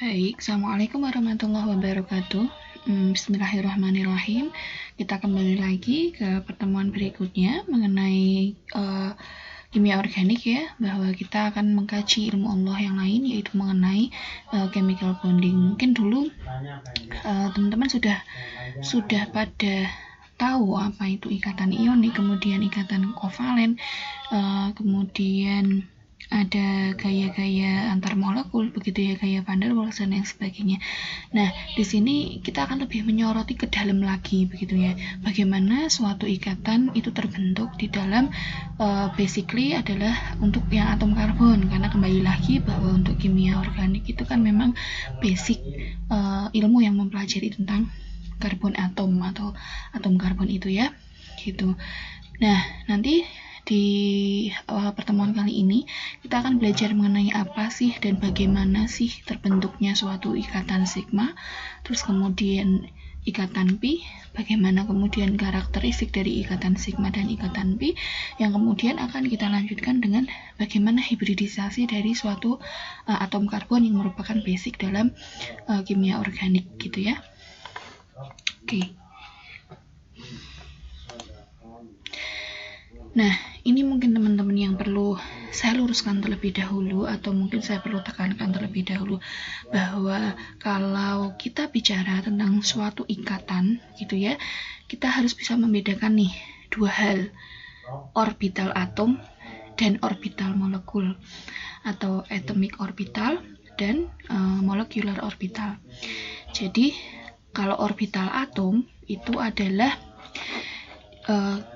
Baik, Assalamualaikum warahmatullahi wabarakatuh. Bismillahirrahmanirrahim. Kita kembali lagi ke pertemuan berikutnya mengenai kimia organik ya, bahwa kita akan mengkaji ilmu Allah yang lain, yaitu mengenai chemical bonding. Mungkin dulu teman-teman sudah pada tahu apa itu ikatan ionik, kemudian ikatan kovalen, kemudian ada gaya-gaya antar molekul, begitu ya, gaya van der Waals dan yang sebagainya. Nah, di sini kita akan lebih menyoroti ke dalam lagi, begitu ya, bagaimana suatu ikatan itu terbentuk di dalam basically adalah untuk yang atom karbon, karena kembali lagi bahwa untuk kimia organik itu kan memang basic ilmu yang mempelajari tentang karbon atom atau atom karbon itu ya, gitu. Nah, nanti di pertemuan kali ini kita akan belajar mengenai apa sih dan bagaimana sih terbentuknya suatu ikatan sigma, terus kemudian ikatan pi, bagaimana kemudian karakteristik dari ikatan sigma dan ikatan pi, yang kemudian akan kita lanjutkan dengan bagaimana hibridisasi dari suatu atom karbon yang merupakan basic dalam kimia organik, gitu ya. Oke. Nah, ini mungkin teman-teman yang perlu saya luruskan terlebih dahulu, atau mungkin saya perlu tekankan terlebih dahulu, bahwa kalau kita bicara tentang suatu ikatan, gitu ya, kita harus bisa membedakan nih dua hal, orbital atom dan orbital molekul, atau atomic orbital dan molecular orbital. Jadi, kalau orbital atom itu adalah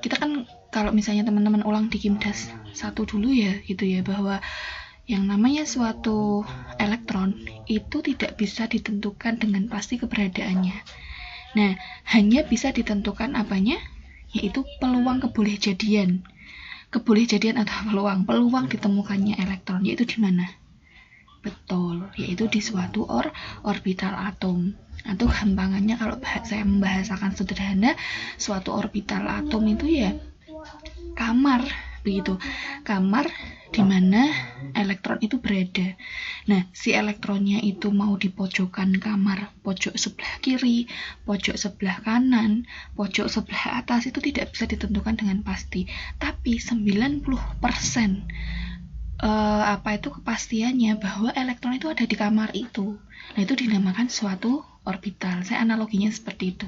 kita kan, kalau misalnya teman-teman ulang di Kimdas 1 dulu ya, gitu ya, bahwa yang namanya suatu elektron itu tidak bisa ditentukan dengan pasti keberadaannya. Nah, hanya bisa ditentukan apanya? Yaitu peluang kebolehjadian atau peluang ditemukannya elektron, yaitu di mana? Betul, yaitu di suatu orbital atom. Atau gampangannya kalau saya membahasakan sederhana, suatu orbital atom itu ya kamar, begitu, kamar di mana elektron itu berada. Nah, si elektronnya itu mau di pojokan kamar, pojok sebelah kiri, pojok sebelah kanan, pojok sebelah atas, itu tidak bisa ditentukan dengan pasti. Tapi 90% kepastiannya bahwa elektron itu ada di kamar itu. Nah, itu dinamakan suatu orbital. Saya analoginya seperti itu.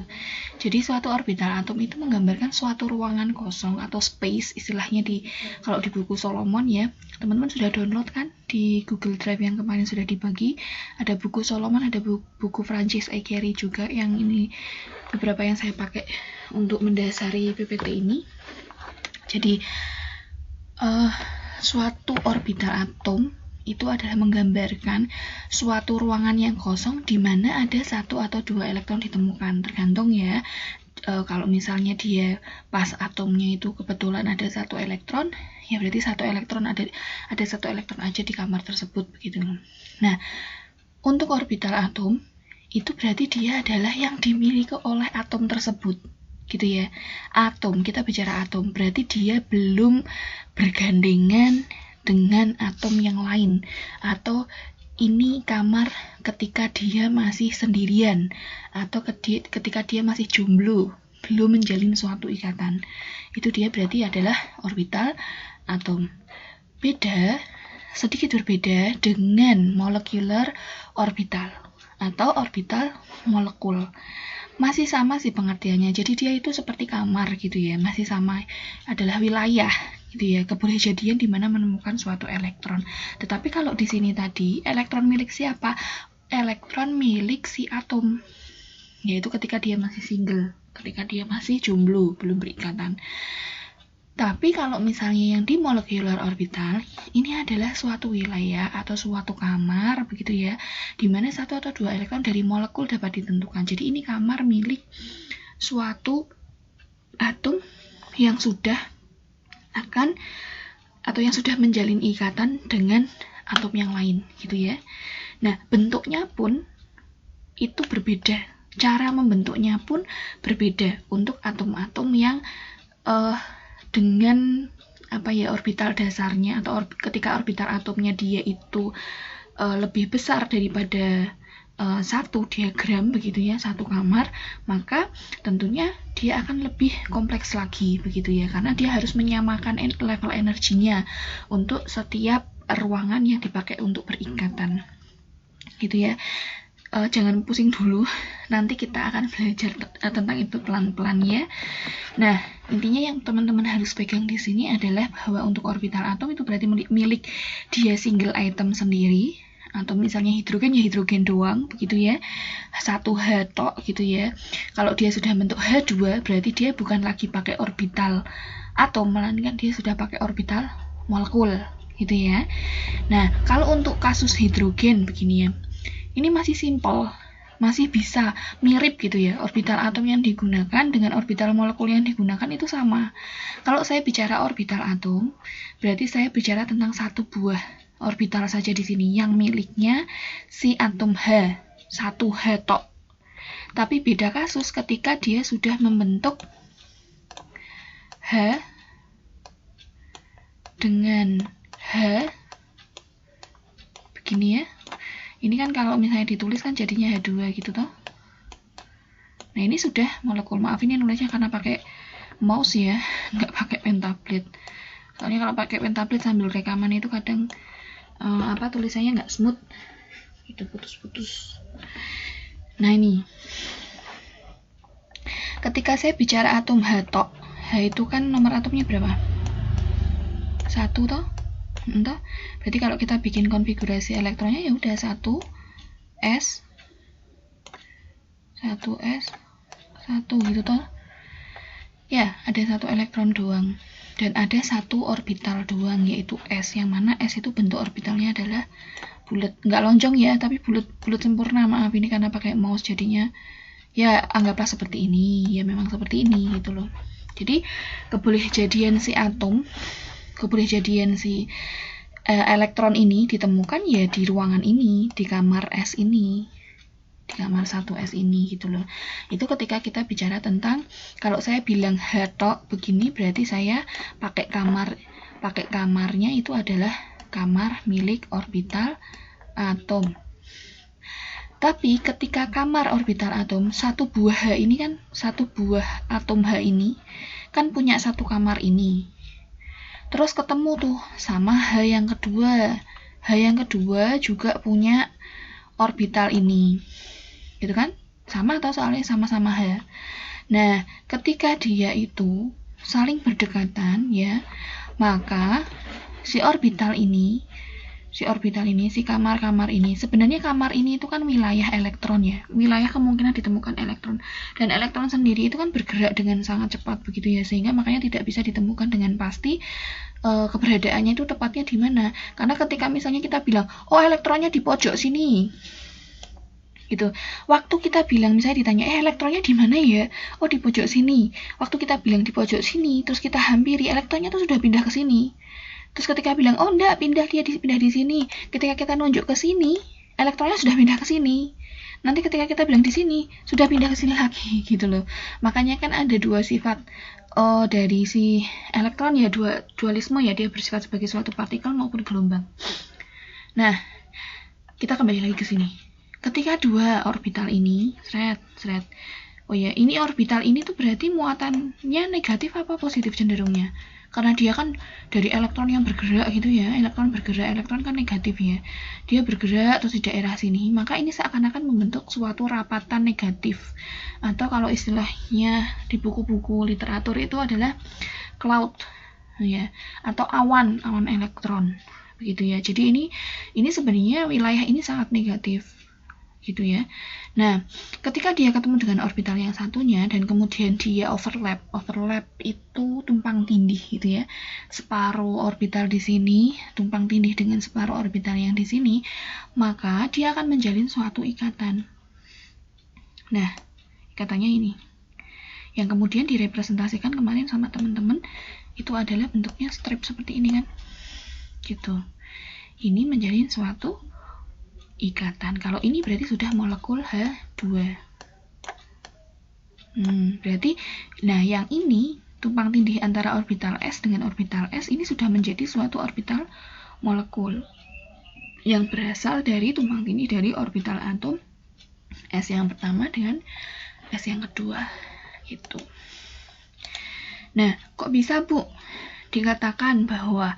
Jadi suatu orbital atom itu menggambarkan suatu ruangan kosong atau space, istilahnya kalau di buku Solomon ya, teman-teman sudah download kan di Google Drive yang kemarin sudah dibagi. Ada buku Solomon, ada buku Francis A. Carey juga, yang ini beberapa yang saya pakai untuk mendasari PPT ini. Jadi suatu orbital atom itu adalah menggambarkan suatu ruangan yang kosong di mana ada satu atau dua elektron ditemukan, tergantung ya. Kalau misalnya dia pas atomnya itu kebetulan ada satu elektron, ya berarti satu elektron ada satu elektron aja di kamar tersebut, begitu. Nah, untuk orbital atom itu berarti dia adalah yang dimiliki oleh atom tersebut, gitu ya. Atom, kita bicara atom, berarti dia belum bergandengan dengan atom yang lain, atau ini kamar ketika dia masih sendirian, atau ketika dia masih jomblo, belum menjalin suatu ikatan. Itu dia berarti adalah orbital atom. Sedikit berbeda dengan molecular orbital atau orbital molekul. Masih sama sih pengertiannya, jadi dia itu seperti kamar gitu ya, masih sama, adalah wilayah gitu ya, kebolehjadian di mana menemukan suatu elektron. Tetapi kalau di sini tadi, elektron milik siapa? Elektron milik si atom, yaitu ketika dia masih single, ketika dia masih jomblo, belum berikatan. Tapi kalau misalnya yang di molecular orbital, ini adalah suatu wilayah atau suatu kamar, begitu ya, di mana satu atau dua elektron dari molekul dapat ditentukan. Jadi ini kamar milik suatu atom yang sudah yang sudah menjalin ikatan dengan atom yang lain, gitu ya. Nah, bentuknya pun itu berbeda, cara membentuknya pun berbeda untuk atom-atom yang dengan orbital dasarnya, atau ketika orbital atomnya dia itu lebih besar daripada satu diagram begitu ya, satu kamar, maka tentunya dia akan lebih kompleks lagi begitu ya, karena dia harus menyamakan level energinya untuk setiap ruangan yang dipakai untuk berikatan gitu ya. Jangan pusing dulu, nanti kita akan belajar tentang itu pelan-pelan ya. Nah, intinya yang teman-teman harus pegang di sini adalah bahwa untuk orbital atom itu berarti milik dia single item sendiri, atau misalnya hidrogen ya hidrogen doang begitu ya, satu H tok gitu ya. Kalau dia sudah bentuk H2 berarti dia bukan lagi pakai orbital atom, melainkan dia sudah pakai orbital molekul gitu ya. Nah, kalau untuk kasus hidrogen begini ya, ini masih simpel, masih bisa mirip gitu ya, orbital atom yang digunakan dengan orbital molekul yang digunakan itu sama. Kalau saya bicara orbital atom, berarti saya bicara tentang satu buah orbital saja di sini yang miliknya si atom H, satu H tok. Tapi beda kasus ketika dia sudah membentuk H dengan H begini ya. Ini kan kalau misalnya ditulis kan jadinya H2 gitu toh. Nah, ini sudah molekul. Maaf ini nulisnya karena pakai mouse ya, nggak pakai pen tablet. Soalnya kalau pakai pen tablet sambil rekaman itu kadang tulisannya nggak smooth, itu putus-putus. Nah, ini ketika saya bicara atom H tok, H itu kan nomor atomnya berapa? 1 toh? Entah. Berarti kalau kita bikin konfigurasi elektronnya ya udah 1 S 1 gitu toh. Ya, ada satu elektron doang dan ada satu orbital doang yaitu S, yang mana S itu bentuk orbitalnya adalah bulat, nggak lonjong ya, tapi bulat sempurna. Maaf ini karena pakai mouse jadinya ya anggaplah seperti ini, ya memang seperti ini gitu loh. Jadi kebolehjadian si atom, kebolehjadian si elektron ini ditemukan ya di ruangan ini, di kamar S ini, di kamar 1S ini gitu loh. Itu ketika kita bicara tentang, kalau saya bilang H tok begini berarti saya pakai kamarnya itu adalah kamar milik orbital atom. Tapi ketika kamar orbital atom, satu buah H ini kan, satu buah atom H ini kan punya satu kamar ini. Terus ketemu tuh sama H yang kedua. H yang kedua juga punya orbital ini. Gitu kan? Sama atau soalnya sama-sama H. Nah, ketika dia itu saling berdekatan ya, maka si orbital ini, si kamar-kamar ini, sebenarnya kamar ini itu kan wilayah elektron ya, wilayah kemungkinan ditemukan elektron, dan elektron sendiri itu kan bergerak dengan sangat cepat begitu ya, sehingga makanya tidak bisa ditemukan dengan pasti keberadaannya itu tepatnya di mana. Karena ketika misalnya kita bilang, oh elektronnya di pojok sini gitu, waktu kita bilang misalnya ditanya elektronnya di mana ya, oh di pojok sini, waktu kita bilang di pojok sini terus kita hampiri, elektronnya tuh sudah pindah ke sini. Terus ketika bilang, oh enggak, pindah di sini. Ketika kita nunjuk ke sini, elektronnya sudah pindah ke sini. Nanti ketika kita bilang di sini, sudah pindah ke sini lagi, gitu loh. Makanya kan ada dua sifat dari si elektron ya, dualisme ya, dia bersifat sebagai suatu partikel maupun gelombang. Nah, kita kembali lagi ke sini. Ketika dua orbital ini, oh ya, ini orbital ini tuh berarti muatannya negatif apa positif cenderungnya? Karena dia kan dari elektron yang bergerak gitu ya, elektron kan negatif ya, dia bergerak terus di daerah sini, maka ini seakan-akan membentuk suatu rapatan negatif, atau kalau istilahnya di buku-buku literatur itu adalah cloud ya, atau awan elektron begitu ya. Jadi ini sebenarnya wilayah ini sangat negatif gitu ya. Nah, ketika dia ketemu dengan orbital yang satunya dan kemudian dia overlap itu tumpang tindih gitu ya. Separuh orbital di sini tumpang tindih dengan separuh orbital yang di sini, maka dia akan menjalin suatu ikatan. Nah, ikatannya ini. Yang kemudian direpresentasikan kemarin sama teman-teman itu adalah bentuknya strip seperti ini kan. Gitu. Ini menjalin suatu ikatan. Kalau ini berarti sudah molekul H2. Berarti, nah yang ini tumpang tindih antara orbital S dengan orbital S ini sudah menjadi suatu orbital molekul yang berasal dari tumpang tindih dari orbital atom S yang pertama dengan S yang kedua gitu. Nah, kok bisa Bu dikatakan bahwa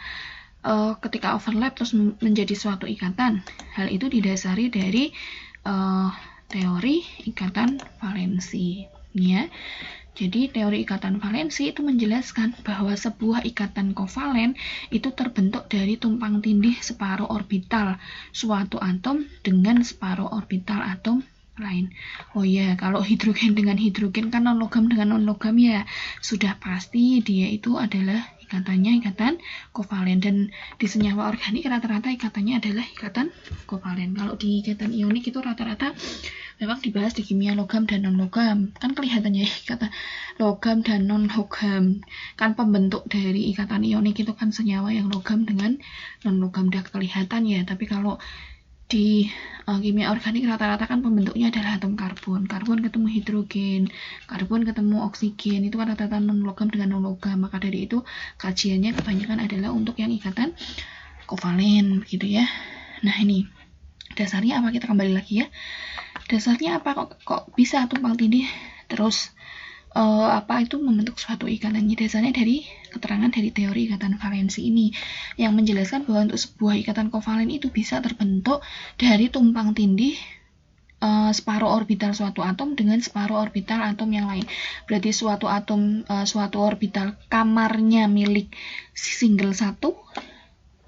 ketika overlap terus menjadi suatu ikatan? Hal itu didasari dari teori ikatan valensi ya. Jadi teori ikatan valensi itu menjelaskan bahwa sebuah ikatan kovalen itu terbentuk dari tumpang tindih separuh orbital suatu atom dengan separuh orbital atom lain. Oh ya, kalau hidrogen dengan hidrogen kan non-logam dengan non-logam ya, sudah pasti dia itu adalah ikatannya ikatan kovalen, dan di senyawa organik rata-rata ikatannya adalah ikatan kovalen. Kalau di ikatan ionik itu rata-rata memang dibahas di kimia logam dan non-logam, kan kelihatannya ikatan logam dan non-logam, kan pembentuk dari ikatan ionik itu kan senyawa yang logam dengan non-logam, udah kelihatan ya. Tapi kalau di kimia organik rata-rata kan pembentuknya adalah atom karbon, karbon ketemu hidrogen, karbon ketemu oksigen, itu kan rata-rata non-logam dengan non-logam. Maka dari itu kajiannya kebanyakan adalah untuk yang ikatan kovalen begitu ya. Nah, ini dasarnya apa? Kita kembali lagi ya. Dasarnya apa kok bisa tumpang tindih terus itu membentuk suatu ikatan? Dasarnya dari keterangan dari teori ikatan valensi ini yang menjelaskan bahwa untuk sebuah ikatan kovalen itu bisa terbentuk dari tumpang tindih separuh orbital suatu atom dengan separuh orbital atom yang lain. Berarti suatu atom, suatu orbital kamarnya milik single satu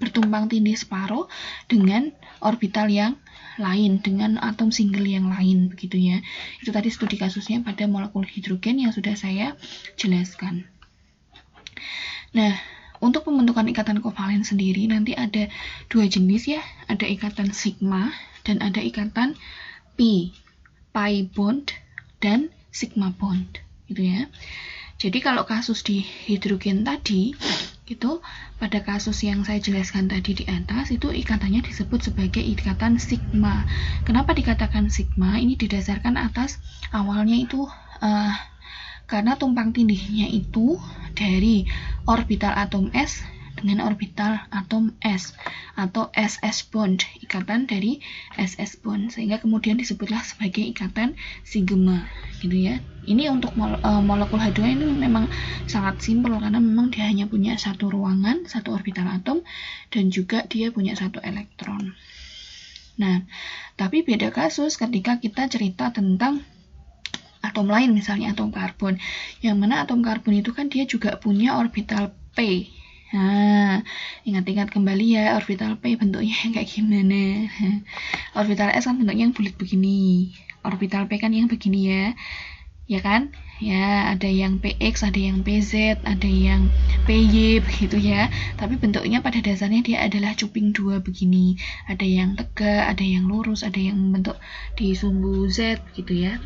bertumpang tindih separuh dengan orbital yang lain, dengan atom single yang lain begitu ya. Itu tadi studi kasusnya pada molekul hidrogen yang sudah saya jelaskan. Nah, untuk pembentukan ikatan kovalen sendiri nanti ada dua jenis ya, ada ikatan sigma dan ada ikatan pi bond dan sigma bond gitu ya. Jadi kalau kasus di hidrogen tadi gitu, pada kasus yang saya jelaskan tadi di atas itu ikatannya disebut sebagai ikatan sigma. Kenapa dikatakan sigma? Ini didasarkan atas awalnya itu karena tumpang tindihnya itu dari orbital atom S dengan orbital atom S atau SS bond, ikatan dari SS bond, sehingga kemudian disebutlah sebagai ikatan sigma gitu ya. Ini untuk molekul H2 ini memang sangat simpel karena memang dia hanya punya satu ruangan, satu orbital atom, dan juga dia punya satu elektron. Nah, tapi beda kasus ketika kita cerita tentang atom lain, misalnya atom karbon, yang mana atom karbon itu kan dia juga punya orbital P. Nah, ingat-ingat kembali ya, orbital P bentuknya kayak gimana. Orbital S kan bentuknya yang bulat begini, orbital P kan yang begini ya kan? Ya, ada yang PX, ada yang PZ, ada yang PY begitu ya. Tapi bentuknya pada dasarnya dia adalah cuping dua begini. Ada yang tegak, ada yang lurus, ada yang bentuk di sumbu Z gitu ya.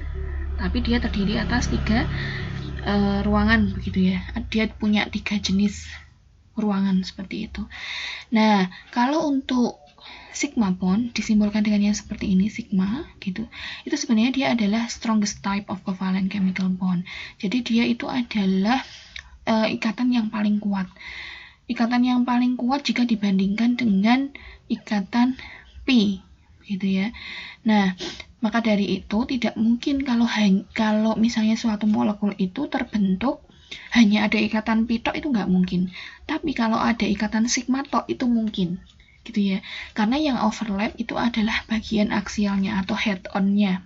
Tapi dia terdiri atas 3 ruangan begitu ya. Dia punya 3 jenis ruangan seperti itu. Nah, kalau untuk sigma bond disimbolkan dengan yang seperti ini, sigma gitu. Itu sebenarnya dia adalah strongest type of covalent chemical bond. Jadi dia itu adalah ikatan yang paling kuat. Ikatan yang paling kuat jika dibandingkan dengan ikatan pi gitu ya. Nah, maka dari itu tidak mungkin kalau misalnya suatu molekul itu terbentuk hanya ada ikatan pi tok, itu nggak mungkin. Tapi kalau ada ikatan sigma tok itu mungkin gitu ya. Karena yang overlap itu adalah bagian aksialnya atau head on-nya.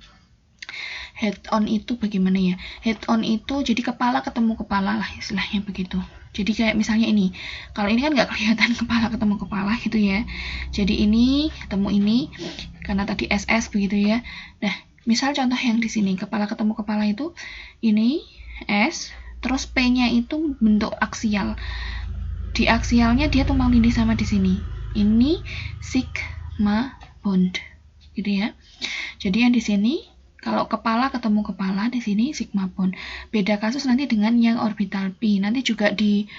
Head on itu bagaimana ya? Head on itu jadi kepala ketemu kepala lah istilahnya begitu. Jadi kayak misalnya ini, kalau ini kan nggak kelihatan kepala ketemu kepala gitu ya. Jadi ini ketemu ini, karena tadi SS begitu ya. Nah, misal contoh yang di sini, kepala ketemu kepala itu ini S, terus P-nya itu bentuk aksial. Di aksialnya dia tumpang tindih sama di sini. Ini sigma bond, gitu ya. Jadi yang di sini kalau kepala ketemu kepala, di sini sigma bond. Beda kasus nanti dengan yang orbital pi. Nanti juga di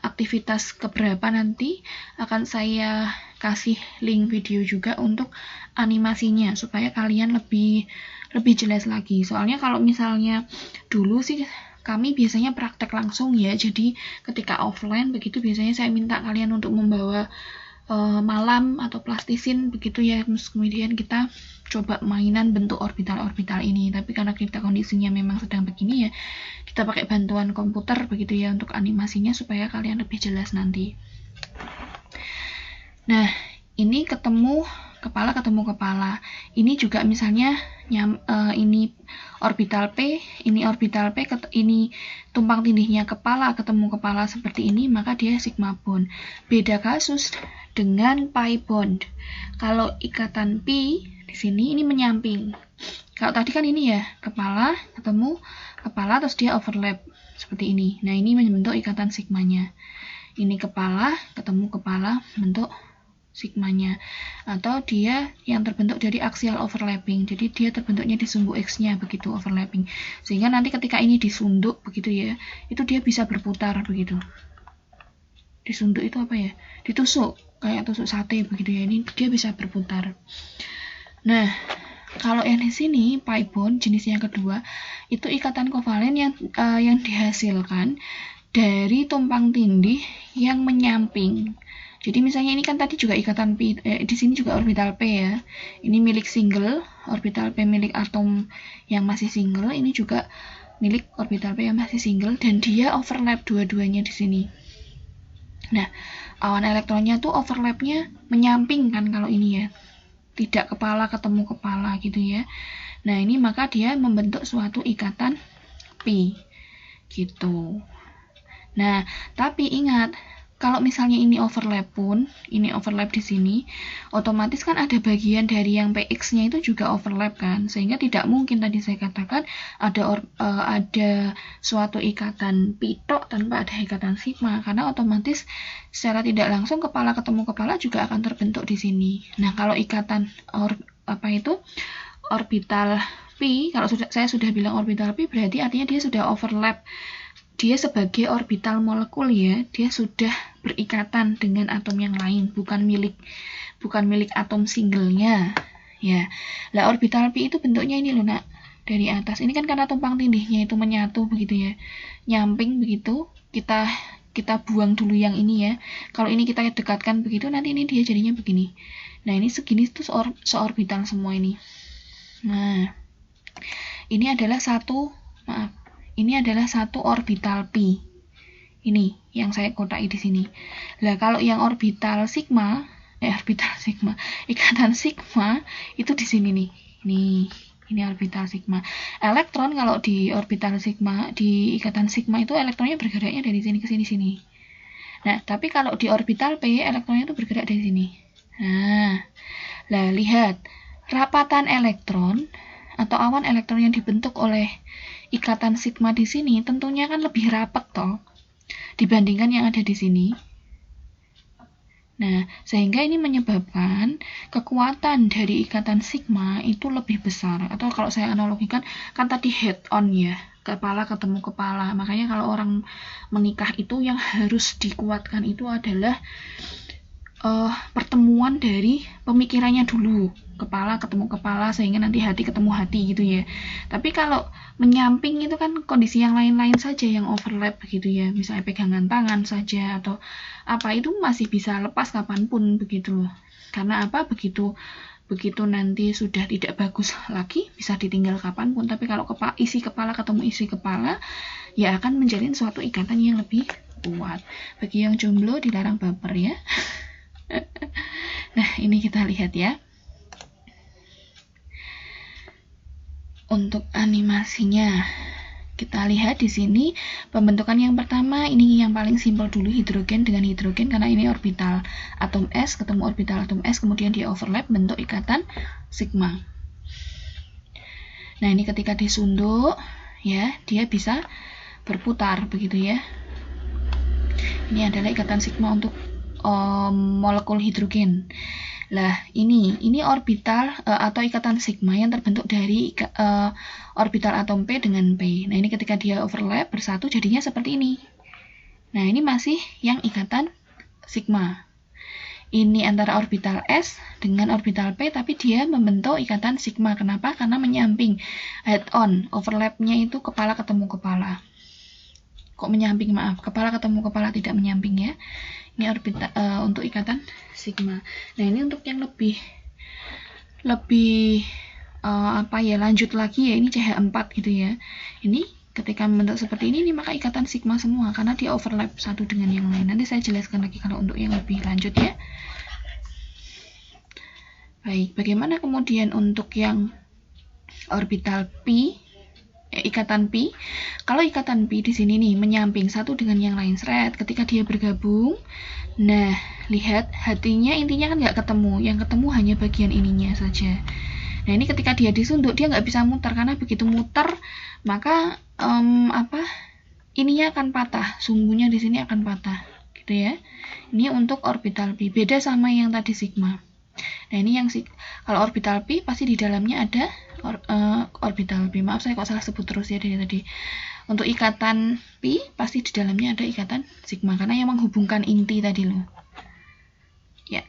aktivitas keberapa nanti akan saya kasih link video juga untuk animasinya supaya kalian lebih jelas lagi. Soalnya kalau misalnya dulu sih kami biasanya praktek langsung ya. Jadi ketika offline begitu biasanya saya minta kalian untuk membawa malam atau plastisin begitu ya. Terus kemudian kita coba mainan bentuk orbital-orbital ini. Tapi karena kita kondisinya memang sedang begini ya, kita pakai bantuan komputer begitu ya untuk animasinya supaya kalian lebih jelas nanti. Nah, ini ketemu kepala. Ini juga misalnya ini orbital P, ini tumpang tindihnya kepala ketemu kepala seperti ini, maka dia sigma bond. Beda kasus dengan pi bond. Kalau ikatan pi di sini ini menyamping. Kalau tadi kan ini ya, kepala ketemu kepala terus dia overlap seperti ini. Nah, ini membentuk ikatan sigmanya. Ini kepala ketemu kepala bentuk sigmanya, atau dia yang terbentuk dari axial overlapping, jadi dia terbentuknya di sumbu X-nya begitu overlapping, sehingga nanti ketika ini disunduk begitu ya, itu dia bisa berputar begitu. Disunduk itu apa ya? Ditusuk, kayak tusuk sate begitu ya, ini dia bisa berputar. Nah, kalau yang di sini pi bond jenis yang kedua, itu ikatan kovalen yang dihasilkan dari tumpang tindih yang menyamping. Jadi misalnya ini kan tadi juga ikatan P, di sini juga orbital P ya. Ini milik single, orbital P milik atom yang masih single, ini juga milik orbital P yang masih single, dan dia overlap dua-duanya di sini. Nah, awan elektronnya tuh overlapnya menyamping kan kalau ini ya. Tidak kepala ketemu kepala gitu ya. Nah, ini maka dia membentuk suatu ikatan P gitu. Nah, tapi ingat, kalau misalnya ini overlap pun, ini overlap di sini, otomatis kan ada bagian dari yang PX-nya itu juga overlap kan, sehingga tidak mungkin tadi saya katakan ada suatu ikatan pitok tanpa ada ikatan sigma, karena otomatis secara tidak langsung kepala ketemu kepala juga akan terbentuk di sini. Nah, kalau ikatan orbital P, kalau saya sudah bilang orbital P berarti artinya dia sudah overlap. Dia sebagai orbital molekul ya, dia sudah berikatan dengan atom yang lain, bukan milik atom singlenya ya. Lah orbital P itu bentuknya ini loh nak, dari atas. Ini kan karena tumpang tindihnya itu menyatu begitu ya, nyamping begitu. Kita buang dulu yang ini ya. Kalau ini kita dekatkan begitu, nanti ini dia jadinya begini. Nah, ini segini itu seorbital semua ini. Nah, ini adalah satu orbital P. Ini yang saya kotai di sini. Lah kalau yang orbital sigma, ikatan sigma itu di sini nih. Ini orbital sigma. Elektron kalau di orbital sigma, di ikatan sigma itu elektronnya bergeraknya dari sini ke sini. Nah, tapi kalau di orbital P elektronnya itu bergerak dari sini. Nah, lah lihat, rapatan elektron atau awan elektron yang dibentuk oleh ikatan sigma di sini tentunya kan lebih rapat toh dibandingkan yang ada di sini. Nah, sehingga ini menyebabkan kekuatan dari ikatan sigma itu lebih besar. Atau kalau saya analogikan, kan tadi head on ya, kepala ketemu kepala. Makanya kalau orang menikah itu yang harus dikuatkan itu adalah pertemuan dari pemikirannya dulu, kepala ketemu kepala, sehingga nanti hati ketemu hati gitu ya. Tapi kalau menyamping itu kan kondisi yang lain-lain saja yang overlap begitu ya, misalnya pegangan tangan saja atau apa, itu masih bisa lepas kapanpun begitu. Karena apa, begitu nanti sudah tidak bagus lagi bisa ditinggal kapanpun. Tapi kalau isi kepala ketemu isi kepala, ya akan menjalin suatu ikatan yang lebih kuat. Bagi yang jomblo dilarang baper ya. Nah, ini kita lihat ya. Untuk animasinya, kita lihat di sini pembentukan yang pertama, ini yang paling simpel dulu, hidrogen dengan hidrogen, karena ini orbital atom S ketemu orbital atom S, kemudian dia overlap bentuk ikatan sigma. Nah, ini ketika disunduk ya, dia bisa berputar begitu ya. Ini adalah ikatan sigma untuk molekul hidrogen. Lah, ini orbital atau ikatan sigma yang terbentuk dari orbital atom P dengan P. Nah, ini ketika dia overlap bersatu jadinya seperti ini. Nah, ini masih yang ikatan sigma. Ini antara orbital S dengan orbital P, tapi dia membentuk ikatan sigma. Kenapa? Karena menyamping, head on, overlapnya itu kepala ketemu kepala. menyamping, maaf, kepala ketemu kepala tidak menyamping ya. Ini orbital untuk ikatan sigma. Nah, ini untuk yang lebih lanjut lagi ya, ini CH4 gitu ya. Ini ketika membentuk seperti ini maka ikatan sigma semua karena dia overlap satu dengan yang lain. Nanti saya jelaskan lagi kalau untuk yang lebih lanjut ya. Baik, bagaimana kemudian untuk yang orbital P, ikatan P? Kalau ikatan P di sini nih menyamping satu dengan yang lain, seret, ketika dia bergabung, nah lihat hatinya intinya kan nggak ketemu, yang ketemu hanya bagian ininya saja. Nah, ini ketika dia disunduk dia nggak bisa muter karena begitu muter maka ininya akan patah, sumbunya di sini akan patah, gitu ya. Ini untuk orbital P, beda sama yang tadi sigma. Nah, ini yang kalau orbital P pasti di dalamnya ada orbital P. Maaf saya kok salah sebut terus ya dari tadi. Untuk ikatan P pasti di dalamnya ada ikatan sigma karena yang menghubungkan inti tadi loh. Ya.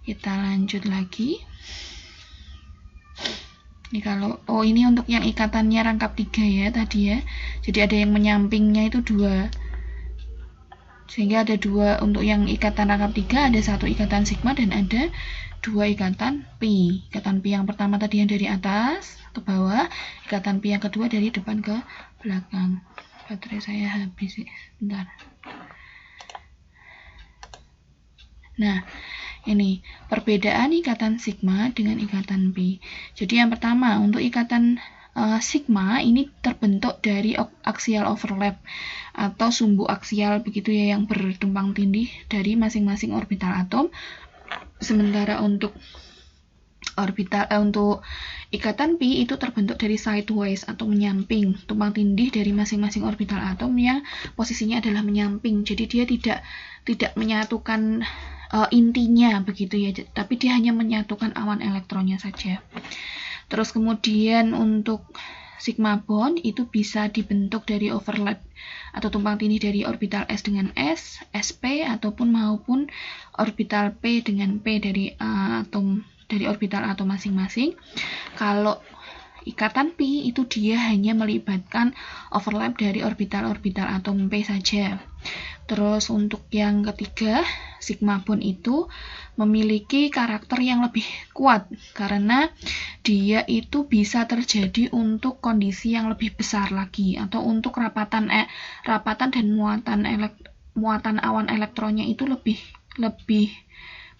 Kita lanjut lagi. Ini kalau ini untuk yang ikatannya rangkap 3 ya tadi ya. Jadi ada yang menyampingnya itu 2. Sehingga ada 2 untuk yang ikatan rangkap 3, ada 1 ikatan sigma dan ada 2 ikatan P. Ikatan P yang pertama tadi yang dari atas ke bawah, ikatan P yang kedua dari depan ke belakang. Baterai saya habis sih, bentar. Nah, ini perbedaan ikatan sigma dengan ikatan P. Jadi yang pertama untuk ikatan sigma ini terbentuk dari axial overlap atau sumbu aksial begitu ya yang bertumpang tindih dari masing-masing orbital atom. Sementara untuk untuk ikatan P itu terbentuk dari sideways atau menyamping, tumpang tindih dari masing-masing orbital atom yang posisinya adalah menyamping. Jadi dia tidak menyatukan intinya begitu ya, tapi dia hanya menyatukan awan elektronnya saja. Terus kemudian untuk sigma bond itu bisa dibentuk dari overlap atau tumpang tindih dari orbital S dengan S, sp maupun orbital P dengan P dari orbital atom masing-masing. Kalau ikatan P itu dia hanya melibatkan overlap dari orbital-orbital atom P saja. Terus untuk yang ketiga, sigma bond itu memiliki karakter yang lebih kuat karena dia itu bisa terjadi untuk kondisi yang lebih besar lagi atau untuk rapatan dan muatan awan elektronnya itu lebih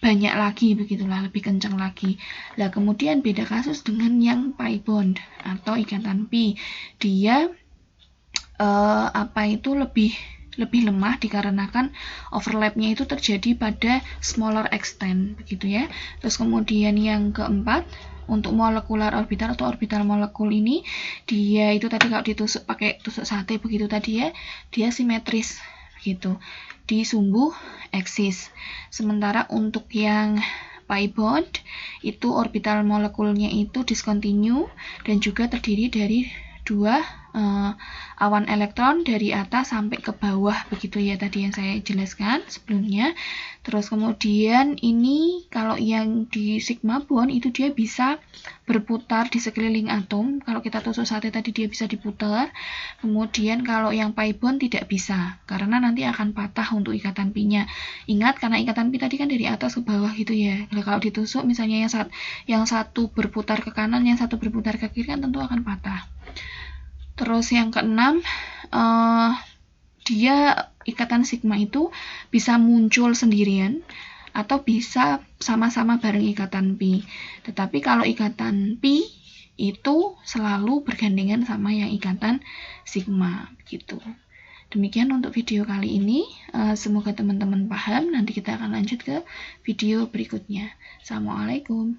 banyak lagi, begitulah, lebih kencang lagi. Nah, kemudian beda kasus dengan yang pi bond atau ikatan P. Dia lebih lemah dikarenakan overlapnya itu terjadi pada smaller extent, begitu ya. Terus kemudian yang keempat, untuk molekular orbital atau orbital molekul ini, dia itu tadi kalau ditusuk pakai tusuk sate begitu tadi ya, dia simetris begitu di sumbu eksis. Sementara untuk yang pi bond itu orbital molekulnya itu discontinue dan juga terdiri dari 2 awan elektron dari atas sampai ke bawah, begitu ya tadi yang saya jelaskan sebelumnya. Terus kemudian ini kalau yang di sigma bond itu dia bisa berputar di sekeliling atom. Kalau kita tusuk sate tadi dia bisa diputar. Kemudian kalau yang pi bond tidak bisa karena nanti akan patah untuk ikatan P-nya. Ingat karena ikatan P tadi kan dari atas ke bawah gitu ya. Nah, kalau ditusuk misalnya yang satu berputar ke kanan, yang satu berputar ke kiri kan tentu akan patah. Terus yang keenam, dia ikatan sigma itu bisa muncul sendirian atau bisa sama-sama bareng ikatan P. Tetapi kalau ikatan P itu selalu bergandengan sama yang ikatan sigma gitu. Demikian untuk video kali ini. Semoga teman-teman paham. Nanti kita akan lanjut ke video berikutnya. Assalamualaikum.